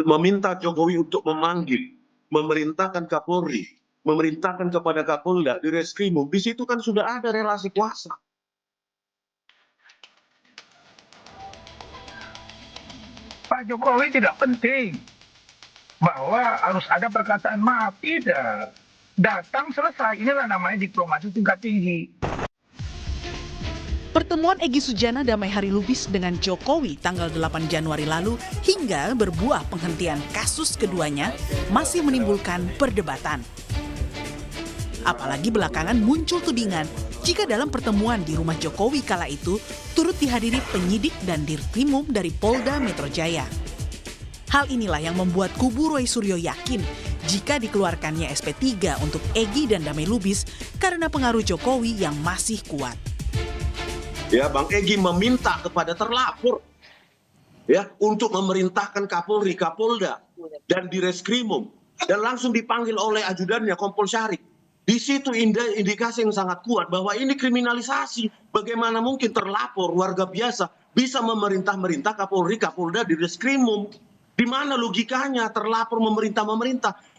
meminta Jokowi untuk memanggil, memerintahkan Kapolri, memerintahkan kepada Kapolda di Reskrimum, di situ kan sudah ada relasi kuasa. Pak Jokowi tidak penting bahwa harus ada perkataan maaf, tidak. Datang selesai, inilah namanya diplomasi tingkat tinggi. Pertemuan Egy Sujana Damai Hari Lubis dengan Jokowi tanggal 8 Januari lalu hingga berbuah penghentian kasus keduanya masih menimbulkan perdebatan. Apalagi belakangan muncul tudingan jika dalam pertemuan di rumah Jokowi kala itu turut dihadiri penyidik dan Dirkrimum dari Polda Metro Jaya. Hal inilah yang membuat kubu Roy Suryo yakin jika dikeluarkannya SP3 untuk Egy dan Damai Lubis karena pengaruh Jokowi yang masih kuat. Ya, Bang Egy meminta kepada terlapor ya untuk memerintahkan Kapolri, Kapolda dan Direskrimum dan langsung dipanggil oleh ajudannya Kompol Syarif. Di situ indikasi yang sangat kuat bahwa ini kriminalisasi. Bagaimana mungkin terlapor warga biasa bisa memerintah Kapolri, Kapolda, Direskrimum? Di mana logikanya terlapor memerintah?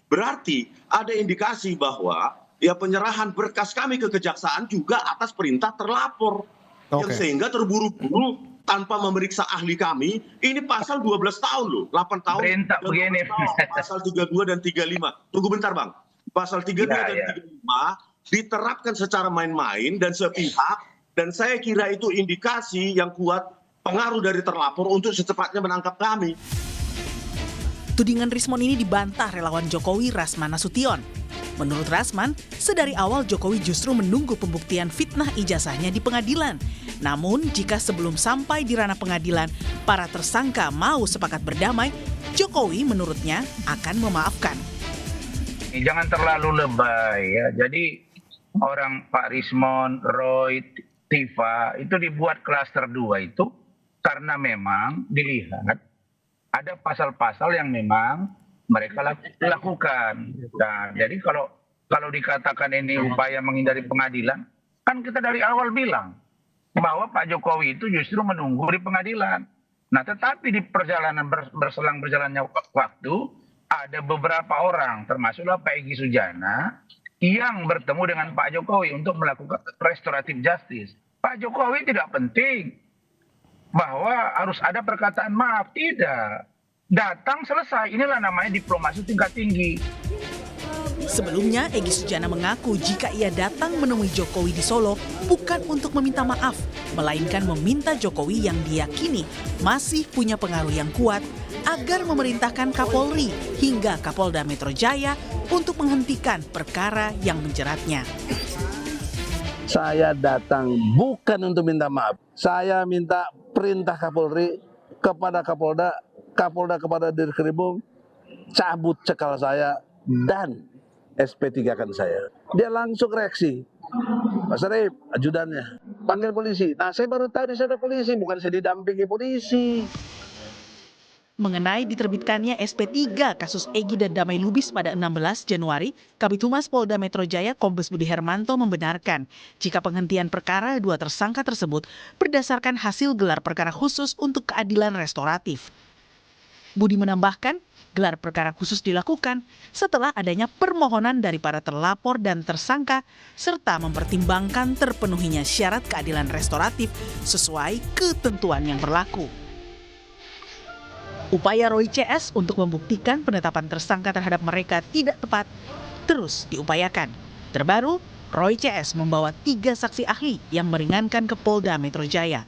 Berarti ada indikasi bahwa ya penyerahan berkas kami ke kejaksaan juga atas perintah terlapor. Yang sehingga terburu-buru tanpa memeriksa ahli kami, ini pasal 12 tahun loh, 8 tahun. Perintah begini. Pasal 32 dan 35. Tunggu bentar Bang. Pasal 32 dan 35 diterapkan secara main-main dan sepihak, dan saya kira itu indikasi yang kuat pengaruh dari terlapor untuk secepatnya menangkap kami. Tudingan Rismon ini dibantah relawan Jokowi Rasman Nasution. Menurut Rasman, sedari awal Jokowi justru menunggu pembuktian fitnah ijazahnya di pengadilan. Namun, jika sebelum sampai di ranah pengadilan, para tersangka mau sepakat berdamai, Jokowi menurutnya akan memaafkan. Jangan terlalu lebay ya. Jadi orang Pak Rismon, Roy, Tifa itu dibuat klaster 2 itu karena memang dilihat ada pasal-pasal yang memang mereka lakukan. Nah, jadi kalau dikatakan ini upaya menghindari pengadilan, kan kita dari awal bilang bahwa Pak Jokowi itu justru menunggu di pengadilan. Nah, tetapi di perjalanan berjalannya waktu, ada beberapa orang, termasuklah Pak Egy Sujana, yang bertemu dengan Pak Jokowi untuk melakukan restoratif justice. Pak Jokowi tidak penting bahwa harus ada perkataan maaf, tidak. Datang selesai, inilah namanya diplomasi tingkat tinggi. Sebelumnya, Egy Sujana mengaku jika ia datang menemui Jokowi di Solo bukan untuk meminta maaf, melainkan meminta Jokowi yang diyakini masih punya pengaruh yang kuat agar memerintahkan Kapolri hingga Kapolda Metro Jaya untuk menghentikan perkara yang menjeratnya. Saya datang bukan untuk minta maaf. Saya minta perintah Kapolri kepada Kapolda kepada Dirkrimum, cabut cekal saya dan SP3-kan saya. Dia langsung reaksi. Mas Syarif, ajudannya, panggil polisi. Nah, saya baru tahu di sana polisi, bukan saya didampingi polisi. Mengenai diterbitkannya SP3 kasus Egy dan Damai Lubis pada 16 Januari, Kabid Humas Polda Metro Jaya Kombes Budi Hermanto membenarkan jika penghentian perkara dua tersangka tersebut berdasarkan hasil gelar perkara khusus untuk keadilan restoratif. Budi menambahkan, gelar perkara khusus dilakukan setelah adanya permohonan dari para terlapor dan tersangka serta mempertimbangkan terpenuhinya syarat keadilan restoratif sesuai ketentuan yang berlaku. Upaya Roy CS untuk membuktikan penetapan tersangka terhadap mereka tidak tepat terus diupayakan. Terbaru, Roy CS membawa 3 saksi ahli yang meringankan ke Polda Metro Jaya.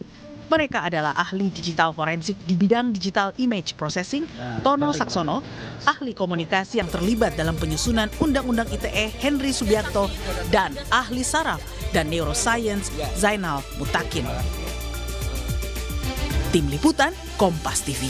Mereka adalah ahli digital forensik di bidang digital image processing, Tono Saksono, ahli komunikasi yang terlibat dalam penyusunan Undang-Undang ITE Henry Subiakto, dan ahli saraf dan neuroscience Zainal Mutakin. Tim Liputan, Kompas TV.